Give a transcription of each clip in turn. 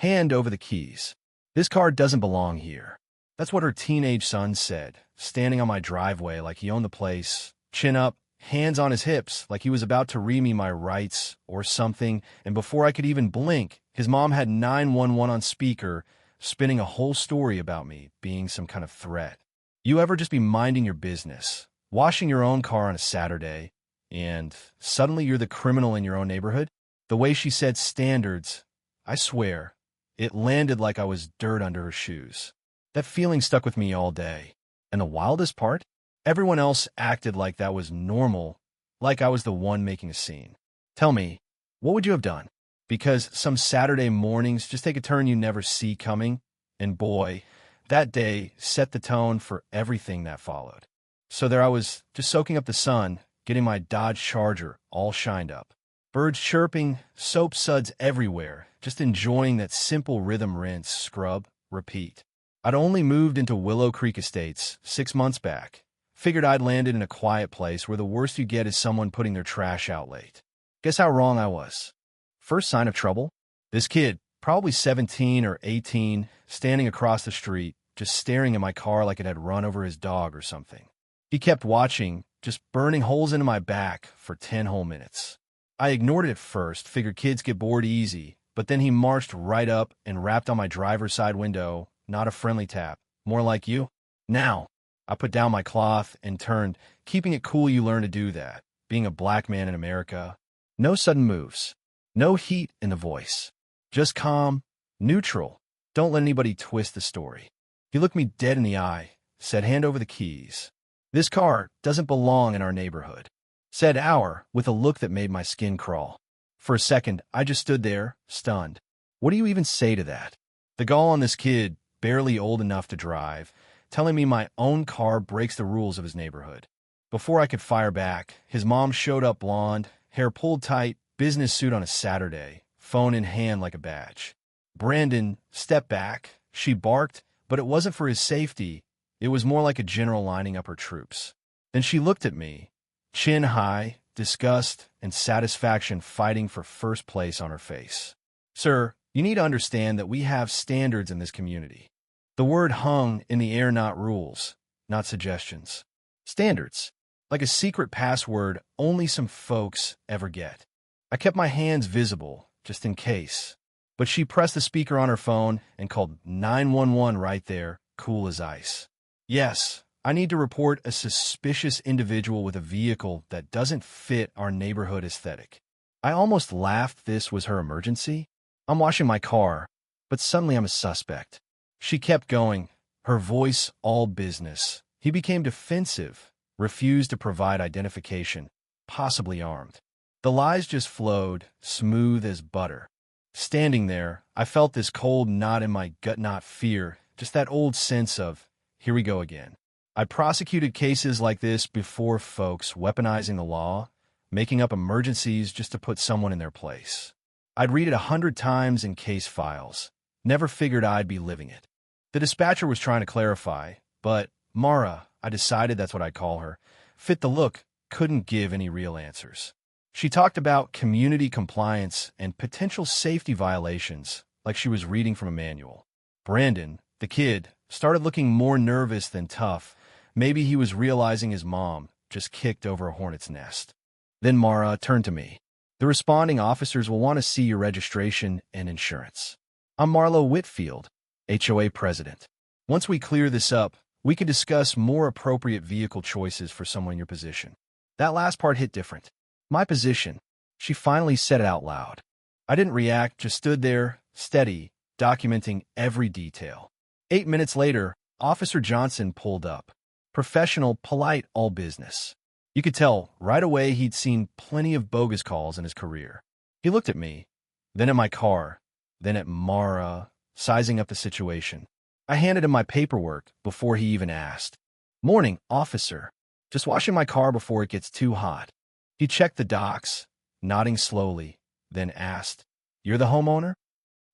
Hand over the keys. This car doesn't belong here. That's what her teenage son said, standing on my driveway like he owned the place, chin up, hands on his hips, like he was about to read me my rights or something, and before I could even blink, his mom had 911 on speaker, spinning a whole story about me being some kind of threat. You ever just be minding your business, washing your own car on a Saturday, and suddenly you're the criminal in your own neighborhood? The way she said standards, I swear, it landed like I was dirt under her shoes. That feeling stuck with me all day. And the wildest part? Everyone else acted like that was normal, like I was the one making a scene. Tell me, what would you have done? Because some Saturday mornings just take a turn you never see coming, and boy, that day set the tone for everything that followed. So there I was, just soaking up the sun, getting my Dodge Charger all shined up. Birds chirping, soap suds everywhere, just enjoying that simple rhythm rinse, scrub, repeat. I'd only moved into Willow Creek Estates 6 months back. Figured I'd landed in a quiet place where the worst you get is someone putting their trash out late. Guess how wrong I was. First sign of trouble? This kid, probably 17 or 18, standing across the street, just staring at my car like it had run over his dog or something. He kept watching, just burning holes into my back for 10 whole minutes. I ignored it at first, figured kids get bored easy, but then he marched right up and rapped on my driver's side window, not a friendly tap, more like you. Now, I put down my cloth and turned, keeping it cool. You learn to do that, being a black man in America. No sudden moves, no heat in the voice, just calm, neutral. Don't let anybody twist the story. He looked me dead in the eye, said, hand over the keys. This car doesn't belong in our neighborhood. Said our, with a look that made my skin crawl. For a second, I just stood there, stunned. What do you even say to that? The gall on this kid, barely old enough to drive, telling me my own car breaks the rules of his neighborhood. Before I could fire back, his mom showed up, blonde, hair pulled tight, business suit on a Saturday, phone in hand like a badge. Brandon, step back, she barked, but it wasn't for his safety. It was more like a general lining up her troops. Then she looked at me, chin high, disgust and satisfaction fighting for first place on her face. Sir, you need to understand that we have standards in this community. The word hung in the air, not rules, not suggestions. Standards, like a secret password only some folks ever get. I kept my hands visible, just in case. But she pressed the speaker on her phone and called 911 right there, cool as ice. Yes, I need to report a suspicious individual with a vehicle that doesn't fit our neighborhood aesthetic. I almost laughed this was her emergency. I'm washing my car, but suddenly I'm a suspect. She kept going, her voice all business. He became defensive, refused to provide identification, possibly armed. The lies just flowed, smooth as butter. Standing there, I felt this cold knot in my gut, not fear, just that old sense of, here we go again. I prosecuted cases like this before, folks weaponizing the law, making up emergencies just to put someone in their place. I'd read it 100 times in case files, never figured I'd be living it. The dispatcher was trying to clarify, but Mara, I decided that's what I'd call her, fit the look, couldn't give any real answers. She talked about community compliance and potential safety violations like she was reading from a manual. Brandon, the kid, started looking more nervous than tough. Maybe he was realizing his mom just kicked over a hornet's nest. Then Mara turned to me. The responding officers will want to see your registration and insurance. I'm Marlo Whitfield, HOA president. Once we clear this up, we can discuss more appropriate vehicle choices for someone in your position. That last part hit different. My position. She finally said it out loud. I didn't react, just stood there, steady, documenting every detail. 8 minutes later, Officer Johnson pulled up. Professional, polite, all business. You could tell right away he'd seen plenty of bogus calls in his career. He looked at me, then at my car, then at Mara, sizing up the situation. I handed him my paperwork before he even asked. Morning, officer. Just washing my car before it gets too hot. He checked the docs, nodding slowly, then asked, You're the homeowner?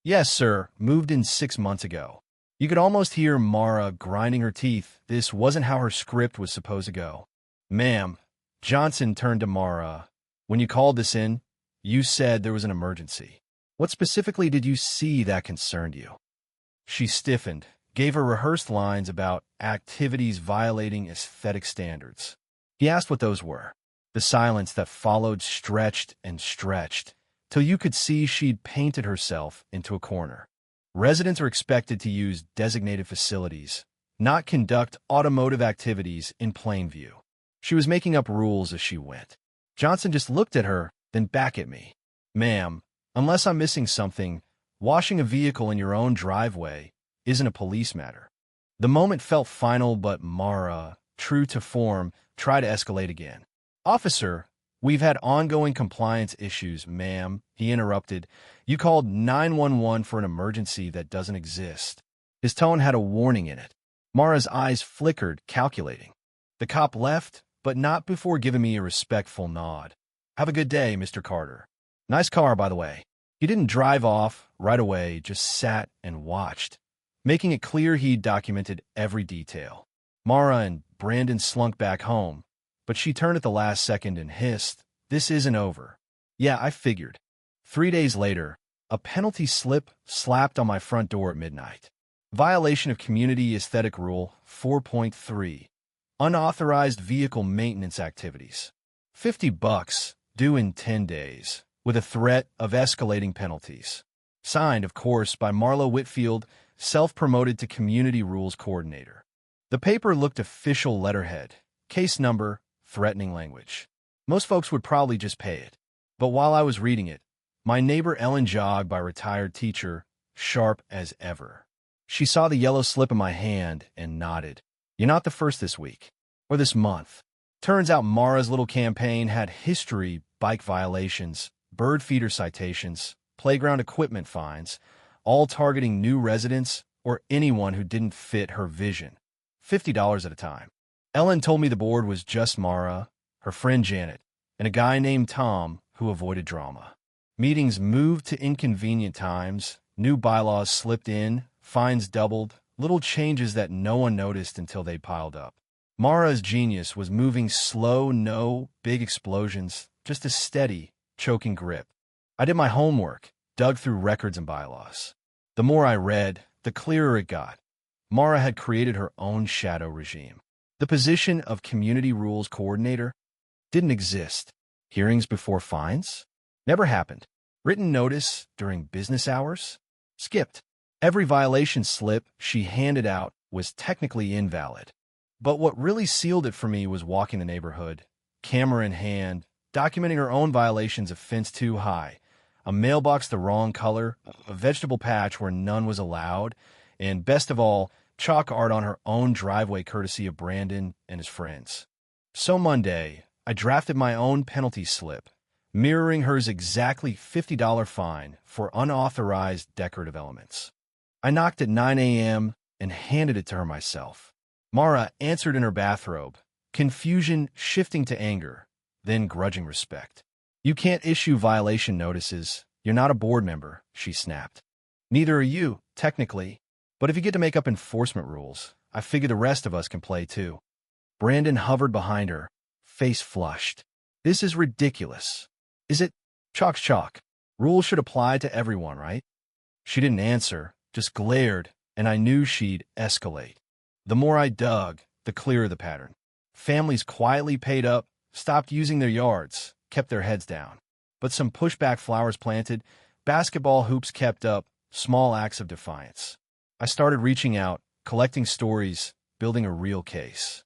Yes, sir. Moved in 6 months ago. You could almost hear Mara grinding her teeth. This wasn't how her script was supposed to go. Ma'am, Johnson turned to Mara. When you called this in, you said there was an emergency. What specifically did you see that concerned you? She stiffened, gave her rehearsed lines about activities violating aesthetic standards. He asked what those were. The silence that followed stretched and stretched, till you could see she'd painted herself into a corner. Residents are expected to use designated facilities, not conduct automotive activities in plain view. She was making up rules as she went. Johnson just looked at her, then back at me. Ma'am, unless I'm missing something, washing a vehicle in your own driveway isn't a police matter. The moment felt final, but Mara, true to form, tried to escalate again. Officer, we've had ongoing compliance issues, ma'am, he interrupted. You called 911 for an emergency that doesn't exist. His tone had a warning in it. Mara's eyes flickered, calculating. The cop left, but not before giving me a respectful nod. Have a good day, Mr. Carter. Nice car, by the way. He didn't drive off right away, just sat and watched, making it clear he'd documented every detail. Mara and Brandon slunk back home, but she turned at the last second and hissed, "This isn't over." Yeah, I figured. 3 days later, a penalty slip slapped on my front door at midnight. Violation of Community Aesthetic Rule 4.3. Unauthorized vehicle maintenance activities. $50, due in 10 days, with a threat of escalating penalties. Signed, of course, by Marlo Whitfield, self-promoted to Community Rules Coordinator. The paper looked official letterhead, case number, threatening language. Most folks would probably just pay it. But while I was reading it, my neighbor Ellen jogged by, retired teacher, sharp as ever. She saw the yellow slip in my hand and nodded. You're not the first this week, or this month. Turns out Mara's little campaign had history: bike violations, bird feeder citations, playground equipment fines, all targeting new residents or anyone who didn't fit her vision. $50 at a time. Ellen told me the board was just Mara, her friend Janet, and a guy named Tom who avoided drama. Meetings moved to inconvenient times, new bylaws slipped in, fines doubled, little changes that no one noticed until they piled up. Mara's genius was moving slow, no big explosions, just a steady, choking grip. I did my homework, dug through records and bylaws. The more I read, the clearer it got. Mara had created her own shadow regime. The position of Community Rules Coordinator didn't exist. Hearings before fines? Never happened. Written notice during business hours? Skipped. Every violation slip she handed out was technically invalid. But what really sealed it for me was walking the neighborhood, camera in hand, documenting her own violations of fence too high, a mailbox the wrong color, a vegetable patch where none was allowed, and best of all, chalk art on her own driveway courtesy of Brandon and his friends. So Monday, I drafted my own penalty slip, mirroring hers exactly $50 fine for unauthorized decorative elements. I knocked at 9 a.m. and handed it to her myself. Mara answered in her bathrobe, confusion shifting to anger, then grudging respect. You can't issue violation notices. You're not a board member, she snapped. Neither are you, technically. But if you get to make up enforcement rules, I figure the rest of us can play too. Brandon hovered behind her, face flushed. This is ridiculous. Is it? Chalk's chalk. Rules should apply to everyone, right? She didn't answer, just glared, and I knew she'd escalate. The more I dug, the clearer the pattern. Families quietly paid up, stopped using their yards, kept their heads down. But some pushback flowers planted, basketball hoops kept up, small acts of defiance. I started reaching out, collecting stories, building a real case.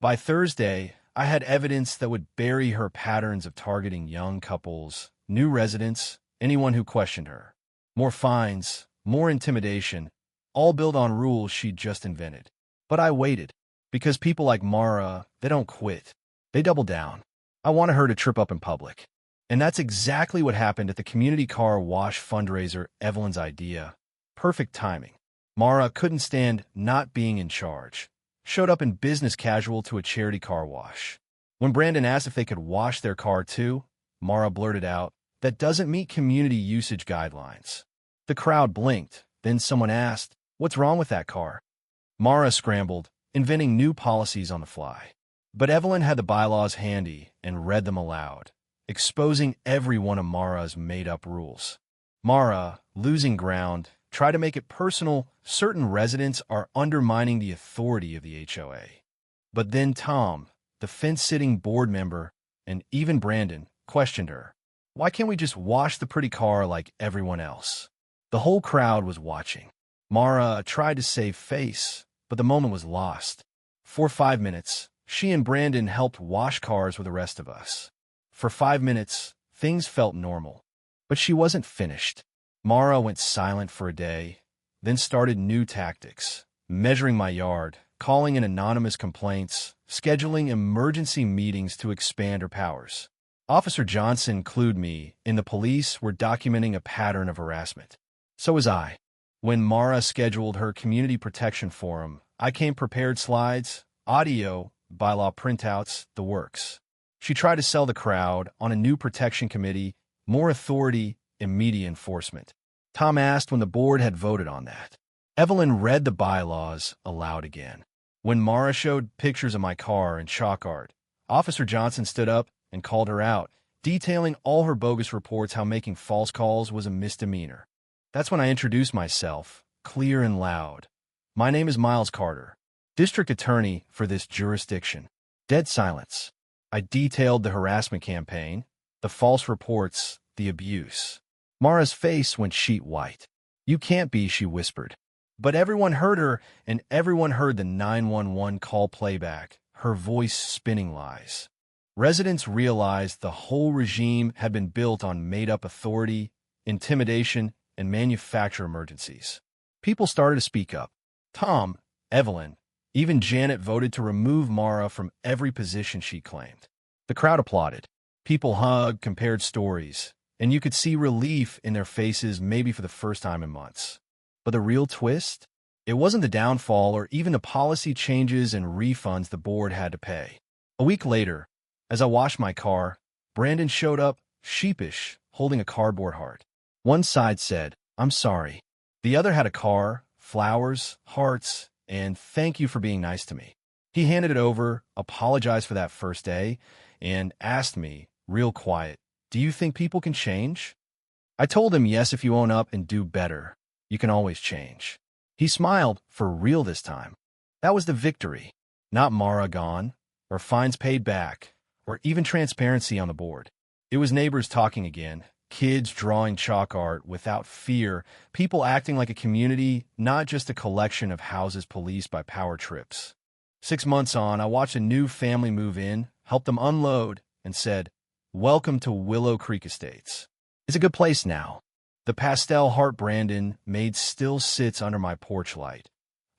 By Thursday, I had evidence that would bury her patterns of targeting young couples, new residents, anyone who questioned her. More fines, more intimidation, all built on rules she'd just invented. But I waited, because people like Mara, they don't quit. They double down. I wanted her to trip up in public. And that's exactly what happened at the community car wash fundraiser, Evelyn's idea. Perfect timing. Mara couldn't stand not being in charge. Showed up in business casual to a charity car wash. When Brandon asked if they could wash their car too, Mara blurted out, "That doesn't meet community usage guidelines." The crowd blinked. Then someone asked, "What's wrong with that car?" Mara scrambled, inventing new policies on the fly. But Evelyn had the bylaws handy and read them aloud, exposing every one of Mara's made-up rules. Mara, losing ground, tried to make it personal. Certain residents are undermining the authority of the HOA. But then Tom, the fence-sitting board member, and even Brandon questioned her. Why can't we just wash the pretty car like everyone else? The whole crowd was watching. Mara tried to save face, but the moment was lost. For 5 minutes, she and Brandon helped wash cars with the rest of us. For 5 minutes, things felt normal. But she wasn't finished. Mara went silent for a day, then started new tactics, measuring my yard, calling in anonymous complaints, scheduling emergency meetings to expand her powers. Officer Johnson clued me in the police were documenting a pattern of harassment. So was I. When Mara scheduled her community protection forum, I came prepared: slides, audio, bylaw printouts, the works. She tried to sell the crowd on a new protection committee, more authority, immediate enforcement. Tom asked when the board had voted on that. Evelyn read the bylaws aloud again. When Mara showed pictures of my car and chalk art, Officer Johnson stood up and called her out, detailing all her bogus reports, how making false calls was a misdemeanor. That's when I introduced myself, clear and loud. My name is Miles Carter, district attorney for this jurisdiction. Dead silence. I detailed the harassment campaign, the false reports, the abuse. Mara's face went sheet white. You can't be, she whispered. But everyone heard her, and everyone heard the 911 call playback, her voice spinning lies. Residents realized the whole regime had been built on made-up authority, intimidation, and manufacture emergencies. People started to speak up. Tom, Evelyn, even Janet voted to remove Mara from every position she claimed. The crowd applauded. People hugged, compared stories, and you could see relief in their faces, maybe for the first time in months. But the real twist? It wasn't the downfall or even the policy changes and refunds the board had to pay. A week later, as I washed my car, Brandon showed up, sheepish, holding a cardboard heart. One side said, "I'm sorry." The other had a car, flowers, hearts, and "thank you for being nice to me." He handed it over, apologized for that first day, and asked me, real quiet, "Do you think people can change?" I told him, yes, if you own up and do better, you can always change. He smiled, for real this time. That was the victory. Not Mara gone, or fines paid back, or even transparency on the board. It was neighbors talking again, kids drawing chalk art without fear, people acting like a community, not just a collection of houses policed by power trips. 6 months on, I watched a new family move in, helped them unload, and said, "Welcome to Willow Creek Estates. It's a good place now." The pastel heart Brandon made still sits under my porch light.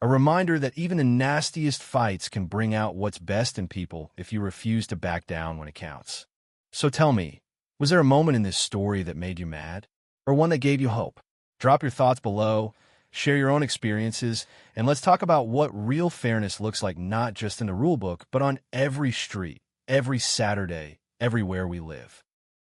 A reminder that even the nastiest fights can bring out what's best in people if you refuse to back down when it counts. So tell me, was there a moment in this story that made you mad? Or one that gave you hope? Drop your thoughts below, share your own experiences, and let's talk about what real fairness looks like, not just in the rule book, but on every street, every Saturday, everywhere we live.